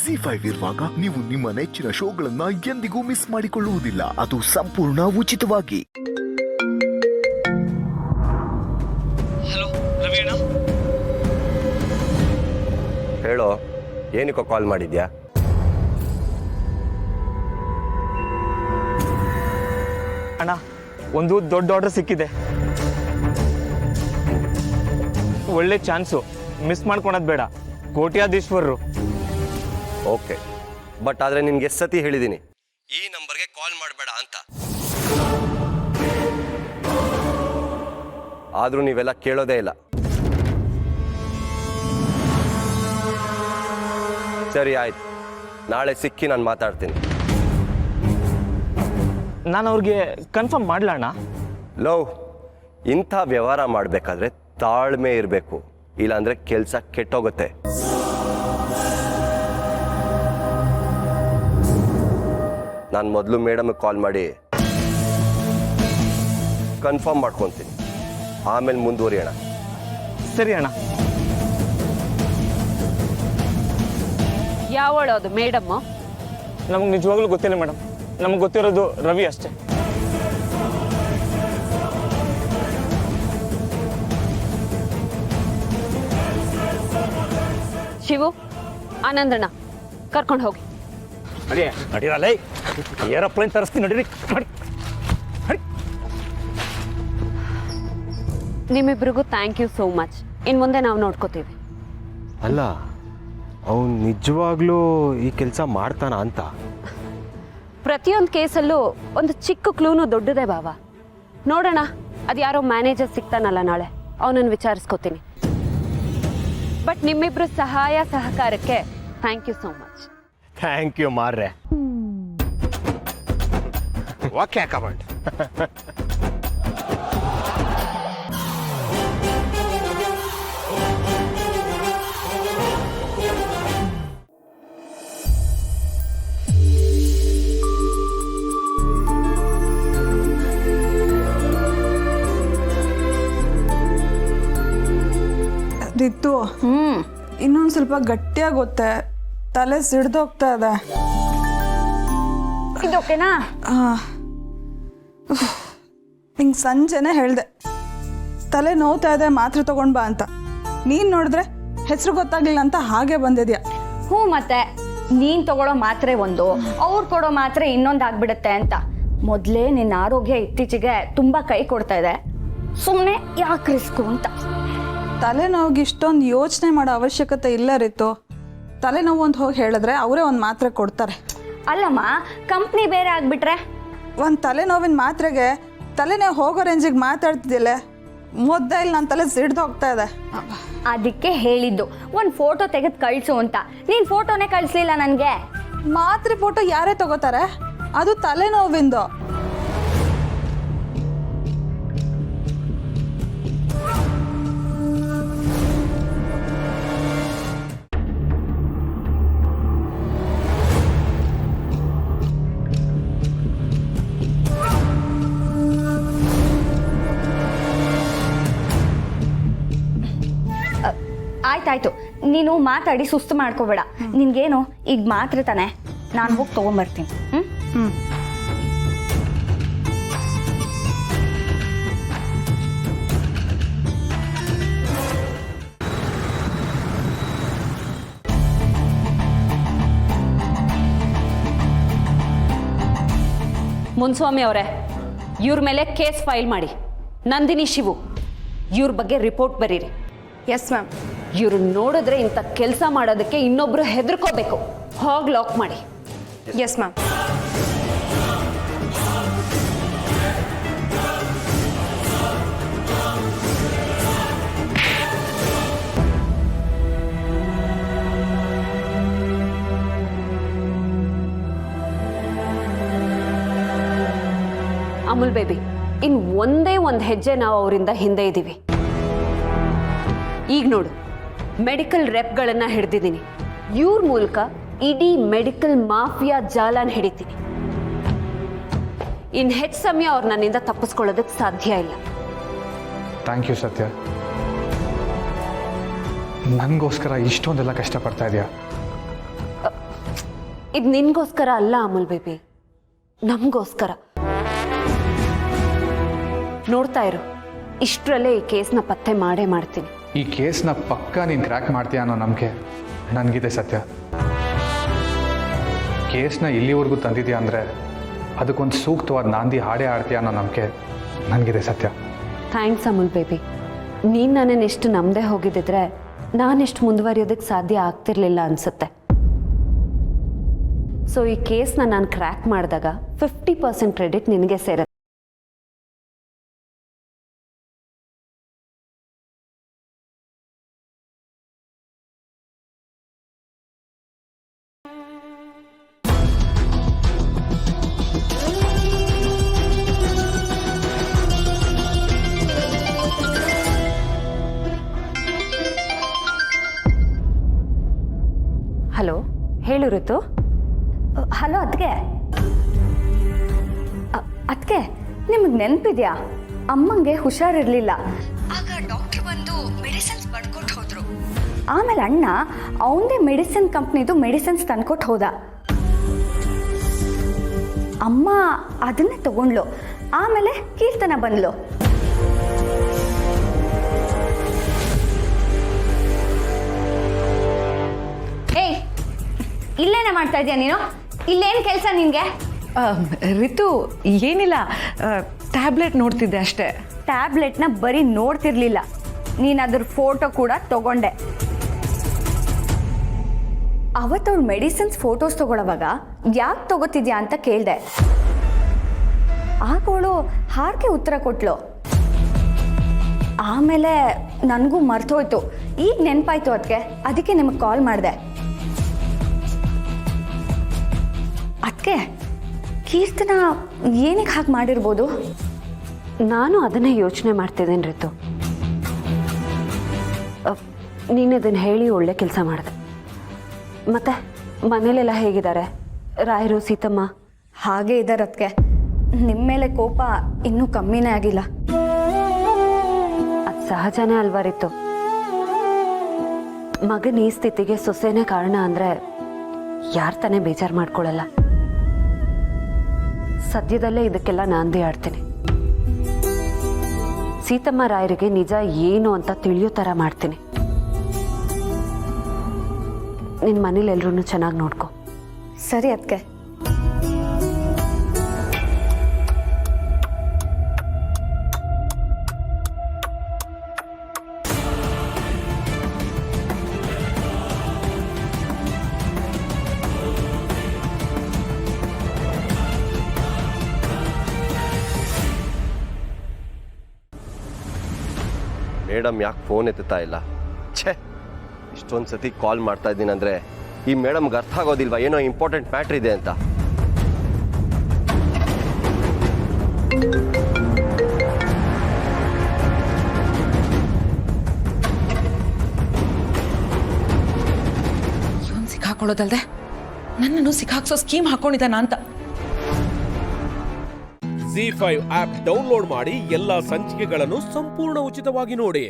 ZEE5 ಇರುವಾಗ ನೀವು ನಿಮ್ಮ ನೆಚ್ಚಿನ ಶೋಗಳನ್ನ ಎಂದಿಗೂ ಮಿಸ್ ಮಾಡಿಕೊಳ್ಳುವುದಿಲ್ಲ. ಅದು ಸಂಪೂರ್ಣ ಉಚಿತವಾಗಿ. ಹಲೋ ರವಿ ಅಣ್ಣ. ಹೇಳೋ, ಏನಕ್ಕೋ ಕಾಲ್ ಮಾಡಿದ್ಯಾ? ಅಣ್ಣ, ಒಂದು ದೊಡ್ಡ ಆರ್ಡರ್ ಸಿಕ್ಕಿದೆ. ಒಳ್ಳೆ ಚಾನ್ಸು, ಮಿಸ್ ಮಾಡ್ಕೊಳೋದು ಬೇಡ. ಕೋಟ್ಯಾಧೀಶ್ವರರು. ಓಕೆ, ಬಟ್ ಆದರೆ ನಿನ್ಗೆ ಎಷ್ಟು ಸತಿ ಹೇಳಿದ್ದೀನಿ ಈ ನಂಬರ್ಗೆ ಕಾಲ್ ಮಾಡಬೇಡ ಅಂತ. ಆದರೂ ನೀವೆಲ್ಲ ಕೇಳೋದೇ ಇಲ್ಲ. ಸರಿ ಆಯ್ತು, ನಾಳೆ ಸಿಕ್ಕಿ ನಾನು ಮಾತಾಡ್ತೀನಿ. ನಾನು ಅವ್ರಿಗೆ ಕನ್ಫರ್ಮ್ ಮಾಡಲ ಅಣ್ಣ? ಲವ್, ಇಂಥ ವ್ಯವಹಾರ ಮಾಡಬೇಕಾದ್ರೆ ತಾಳ್ಮೆ ಇರಬೇಕು, ಇಲ್ಲಾಂದರೆ ಕೆಲಸ ಕೆಟ್ಟೋಗುತ್ತೆ. ನಾನು ಮೊದಲು ಮೇಡಮ್ಗೆ ಕಾಲ್ ಮಾಡಿ ಕನ್ಫರ್ಮ್ ಮಾಡ್ಕೊತೀನಿ, ಆಮೇಲೆ ಮುಂದುವರಿಯೋಣ. ಸರಿ ಅಣ್ಣ. ಯಾವಳು ಅದು ಮೇಡಮ್? ನಮಗೆ ನಿಜವಾಗ್ಲೂ ಗೊತ್ತಿಲ್ಲ ಮೇಡಮ್. ನಮಗೆ ಗೊತ್ತಿರೋದು ರವಿ ಅಷ್ಟೇ. ಶಿವು, ಆನಂದಣ್ಣ ಕರ್ಕೊಂಡು ಹೋಗಿ. ನಡೀರಲ್ಲ, ಏರೋಪ್ಲೇನ್ ತರಿಸ್ತೀನಿ, ನಡೀರಿ. ನಿಮ್ಮಿಬ್ರಿಗೂ ಥ್ಯಾಂಕ್ ಯು ಸೋ ಮಚ್. ಇನ್ನು ಮುಂದೆ ನಾವು ನೋಡ್ಕೋತೀವಿ. ಅಲ್ಲ, ಅವನು ನಿಜವಾಗ್ಲೂ ಈ ಕೆಲಸ ಮಾಡ್ತಾನ ಅಂತ? ಪ್ರತಿಯೊಂದು ಕೇಸಲ್ಲೂ ಒಂದು ಚಿಕ್ಕ ಕ್ಲೂನು ದೊಡ್ಡದೇ ಬಾವ. ನೋಡೋಣ, ಅದು ಯಾರೋ ಮ್ಯಾನೇಜರ್ ಸಿಗ್ತಾನಲ್ಲ ನಾಳೆ, ಅವನನ್ನು ವಿಚಾರಿಸ್ಕೋತೀನಿ. ಬಟ್ ನಿಮ್ಮಿಬ್ರು ಸಹಾಯ ಸಹಕಾರಕ್ಕೆ thank you so much. Thank you ಮಾರ್ರೆ. Okay command. ರಿತು, ಇನ್ನೊಂದು ಸ್ವಲ್ಪ ಗಟ್ಟಿಯಾಗಿ ಗೊತ್ತೆ, ತಲೆ ಸಿಡ್ದೋಗ್ತಾ ಇದೆ. ಇದೋಕೆನಾ? ನಿಂಗೆ ಸಂಜೆನೆ ಹೇಳಿದೆ ತಲೆ ನೋವ್ತಾ ಇದೆ, ಮಾತ್ರೆ ತಗೊಂಡ್ ಬಾ ಅಂತ. ನೀನು ನೋಡಿದ್ರೆ ಹೆಸರು ಗೊತ್ತಾಗ್ಲಿಲ್ಲ ಅಂತ ಹಾಗೆ ಬಂದಿದ್ಯಾ. ಹ್ಞೂ, ಮತ್ತೆ ನೀನ್ ತಗೊಳ್ಳೋ ಮಾತ್ರೆ ಒಂದು, ಅವ್ರು ಕೊಡೋ ಮಾತ್ರೆ ಇನ್ನೊಂದು ಆಗ್ಬಿಡುತ್ತೆ ಅಂತ. ಮೊದಲೇ ನಿನ್ನ ಆರೋಗ್ಯ ಇತ್ತೀಚೆಗೆ ತುಂಬಾ ಕೈ ಕೊಡ್ತಾ ಇದೆ, ಸುಮ್ಮನೆ ಯಾಕೆ ರಿಸ್ಕು ಅಂತ. ತಲೆನೋವಿಗೆ ಇಷ್ಟೊಂದು ಯೋಚನೆ ಮಾಡೋ ಅವಶ್ಯಕತೆ ಇಲ್ಲ ರಿತು. ತಲೆನೋವು ಅಂತ ಹೋಗಿ ಹೇಳಿದ್ರೆ ಅವರೇ ಒಂದು ಮಾತ್ರೆ ಕೊಡ್ತಾರೆ. ಅಲ್ಲಮ್ಮ, ಕಂಪ್ನಿ ಬೇರೆ ಆಗ್ಬಿಟ್ರೆ? ಒಂದು ತಲೆನೋವಿನ ಮಾತ್ರೆಗೆ ತಲೆನೋವು ಹೋಗೋ ರೇಂಜಿಗೆ ಮಾತಾಡ್ತಿದ್ದಿಲ್ಲ. ಮೊದ್ದ ಇಲ್ಲಿ ನನ್ನ ತಲೆ ಸಿಡ್ದು ಹೋಗ್ತಾ ಇದೆ. ಅದಕ್ಕೆ ಹೇಳಿದ್ದು ಒಂದು ಫೋಟೋ ತೆಗೆದು ಕಳಿಸು ಅಂತ. ನೀನು ಫೋಟೋನೇ ಕಳಿಸ್ಲಿಲ್ಲ ನನಗೆ. ಮಾತ್ರೆ ಫೋಟೋ ಯಾರೇ ತಗೋತಾರೆ? ಅದು ತಲೆನೋವಿಂದು. ಆಯ್ತಾಯ್ತು, ನೀನು ಮಾತಾಡಿ ಸುಸ್ತು ಮಾಡ್ಕೋಬೇಡ. ನಿನ್ಗೇನು ಈಗ ಮಾತ್ರೆ ತಾನೆ, ನಾನು ಹೋಗಿ ತೊಗೊಂಬರ್ತೀನಿ. ಹ್ಞೂ. ಮುನ್ಸ್ವಾಮಿ ಅವರೇ, ಇವ್ರ ಮೇಲೆ ಕೇಸ್ ಫೈಲ್ ಮಾಡಿ. ನಂದಿನಿ, ಶಿವು, ಇವ್ರ ಬಗ್ಗೆ ರಿಪೋರ್ಟ್ ಬರೀರಿ. Yes ma'am. ಇವ್ರು ನೋಡಿದ್ರೆ ಇಂಥ ಕೆಲಸ ಮಾಡೋದಕ್ಕೆ ಇನ್ನೊಬ್ರು ಹೆದರ್ಕೋಬೇಕು. ಹೋಗಿ ಲಾಕ್ ಮಾಡಿ. Yes ma'am. ಅಮುಲ್ ಬೇಬಿ, ಇನ್ ಒಂದೇ ಒಂದು ಹೆಜ್ಜೆ ನಾವು ಅವರಿಂದ ಹಿಂದೆ ಇದ್ದೀವಿ. ಈಗ ನೋಡು, ಮೆಡಿಕಲ್ ರೆಪ್ಗಳನ್ನ ಹಿಡ್ದಿದ್ದೀನಿ. ಇವ್ರ ಮೂಲಕ ಇಡೀ ಮೆಡಿಕಲ್ ಮಾಫಿಯಾ ಜಾಲನ ಹಿಡಿತೀನಿ. ಇನ್ನು ಹೆಚ್ಚು ಸಮಯ ಅವ್ರು ನನ್ನಿಂದ ತಪ್ಪಿಸ್ಕೊಳ್ಳೋದಕ್ಕೆ ಸಾಧ್ಯ ಇಲ್ಲ. ಥ್ಯಾಂಕ್ ಯು ಸತ್ಯ. ನನಗೋಸ್ಕರ ಇಷ್ಟೊಂದೆಲ್ಲ ಕಷ್ಟಪಡ್ತಾ ಇದೆಯಾ? ಇದು ನಿನ್ಗೋಸ್ಕರ ಅಲ್ಲ ಅಮೂಲ್ ಬೇಬಿ, ನಮಗೋಸ್ಕರ. ನೋಡ್ತಾ ಇರು, ಇಷ್ಟರಲ್ಲೇ ಈ ಕೇಸ್ನ ಪತ್ತೆ ಮಾಡೇ ಮಾಡ್ತೀನಿ. ಈ ಕೇಸ್ನ ಪಕ್ಕ ನೀನು ಕ್ರ್ಯಾಕ್ ಮಾಡ್ತೀಯ ಅನ್ನೋ ನಂಬಿಕೆ ನನಗಿದೆ ಸತ್ಯ. ಕೇಸ್ನ ಇಲ್ಲಿವರೆಗೂ ತಂದಿದ್ಯಾ ಅಂದರೆ ಅದಕ್ಕೊಂದು ಸೂಕ್ತವಾದ ನಾಂದಿ ಹಾಡೇ ಆಡ್ತೀಯ ಅನ್ನೋ ನಂಬಿಕೆ ನನಗಿದೆ ಸತ್ಯ. Thanks Amul baby. ನೀನು ನನ್ನನ್ನು ಎಷ್ಟು ನಂಬದೆ ಹೋಗಿದ್ದಿದ್ರೆ ನಾನೆಷ್ಟು ಮುಂದುವರಿಯೋದಕ್ಕೆ ಸಾಧ್ಯ ಆಗ್ತಿರ್ಲಿಲ್ಲ ಅನಿಸುತ್ತೆ. ಸೊ ಈ ಕೇಸ್ನ ನಾನು ಕ್ರ್ಯಾಕ್ ಮಾಡಿದಾಗ 50% ಕ್ರೆಡಿಟ್ ನಿನಗೆ ಸೇರುತ್ತೆ. ಹಲೋ, ಹೇಳು ಋತು. ಹಲೋ ಅದಕ್ಕೆ ಅದಕ್ಕೆ ನಿಮಗೆ ನೆನಪಿದ್ಯಾ, ಅಮ್ಮಂಗೆ ಹುಷಾರಿರ್ಲಿಲ್ಲ. ಆಗ ಡಾಕ್ಟರ್ ಬಂದು ಮೆಡಿಸಿನ್ಸ್ ಬರ್ಕೊಟ್ಟು ಹೋದ್ರು. ಆಮೇಲೆ ಅಣ್ಣ ಅವನದೇ ಮೆಡಿಸಿನ್ ಕಂಪ್ನಿದು ಮೆಡಿಸಿನ್ಸ್ ತಂದ್ಕೊಟ್ಟು ಹೋದ. ಅಮ್ಮ ಅದನ್ನೇ ತಗೊಂಡ್ಲು. ಆಮೇಲೆ ಕೀರ್ತನ ಬಂದ್ಲು. ಏಯ್, ಇಲ್ಲೇನೆ ಮಾಡ್ತಾ ಇದೀಯ ನೀನು? ಇಲ್ಲೇನು ಕೆಲಸ ನಿನಗೆ? ರಿತು, ಏನಿಲ್ಲ, ಟ್ಯಾಬ್ಲೆಟ್ ನೋಡ್ತಿದ್ದೆ ಅಷ್ಟೇ. ಟ್ಯಾಬ್ಲೆಟ್ನ ಬರೀ ನೋಡ್ತಿರ್ಲಿಲ್ಲ, ನೀನು ಅದ್ರ ಫೋಟೋ ಕೂಡ ತಗೊಂಡೆ. ಅವತ್ತವಳು ಮೆಡಿಸಿನ್ಸ್ ಫೋಟೋಸ್ ತಗೊಳ್ಳೋವಾಗ ಯಾಕೆ ತಗೋತಿದ್ಯಾ ಅಂತ ಕೇಳಿದೆ. ಆಗ ಅವಳು ಹಾಗೆ ಉತ್ತರ ಕೊಟ್ಲು. ಆಮೇಲೆ ನನಗೂ ಮರ್ತೋಯ್ತು. ಈಗ ನೆನಪಾಯ್ತು ಅದಕ್ಕೆ ನಿಮಗೆ ಕಾಲ್ ಮಾಡಿದೆ. ಅದಕ್ಕೆ ಕೀರ್ತನ ಏನಕ್ಕೆ ಹಾಗೆ ಮಾಡಿರ್ಬೋದು? ನಾನು ಅದನ್ನೇ ಯೋಚನೆ ಮಾಡ್ತಿದ್ದೇನೆ ಋತು. ನೀನು ಅದನ್ನು ಹೇಳಿ ಒಳ್ಳೆ ಕೆಲಸ ಮಾಡಿದೆ. ಮತ್ತೆ ಮನೇಲೆಲ್ಲ ಹೇಗಿದ್ದಾರೆ? ರಾಯರು, ಸೀತಮ್ಮ? ಹಾಗೆ ಇದ್ದಾರೆ ಅದಕ್ಕೆ. ನಿಮ್ಮ ಮೇಲೆ ಕೋಪ ಇನ್ನೂ ಕಮ್ಮಿನೇ ಆಗಿಲ್ಲ. ಅದು ಸಹಜನೇ ಅಲ್ವಾ ರಿತು? ಮಗನ ಈ ಸ್ಥಿತಿಗೆ ಸೊಸೆನೇ ಕಾರಣ ಅಂದರೆ ಯಾರು ತಾನೇ ಬೇಜಾರು ಮಾಡ್ಕೊಳ್ಳಲ್ಲ. ಸದ್ಯದಲ್ಲೇ ಇದಕ್ಕೆಲ್ಲ ನಾಂದಿ ಆಡ್ತೀನಿ. ಸೀತಮ್ಮ ರಾಯರಿಗೆ ನಿಜ ಏನು ಅಂತ ತಿಳಿಯೋ ಥರ ಮಾಡ್ತೀನಿ. ನಿನ್ನ ಮನೇಲಿ ಎಲ್ಲರೂ ಚೆನ್ನಾಗಿ ನೋಡ್ಕೊ. ಸರಿ ಅದಕ್ಕೆ. ಮೇಡಮ್ ಯಾಕೆ ಫೋನ್ ಎತ್ತುತ್ತಾ ಇಲ್ಲ? ಛೇ, ಇಷ್ಟೊಂದು ಸತಿ ಕಾಲ್ ಮಾಡ್ತಾ ಇದ್ದೀನಿ ಅಂದರೆ ಈ ಮೇಡಮ್ಗೆ ಅರ್ಥ ಆಗೋದಿಲ್ವಾ ಏನೋ ಇಂಪಾರ್ಟೆಂಟ್ ಮ್ಯಾಟ್ರ್ ಇದೆ ಅಂತ. ಇವನು ಸಿಕ್ಕಾಕೊಳ್ಳೋದಲ್ದೆ ನನ್ನನ್ನು ಸಿಕ್ಕಾಕ್ಸೋ ಸ್ಕೀಮ್ ಹಾಕೊಂಡಿದ್ದಾನ ಅಂತ. ZEE5 ಆಪ್ ಡೌನ್ಲೋಡ್ ಮಾಡಿ ಎಲ್ಲಾ ಸಂಚಿಕೆಗಳನ್ನು ಸಂಪೂರ್ಣ ಉಚಿತವಾಗಿ ನೋಡಿ.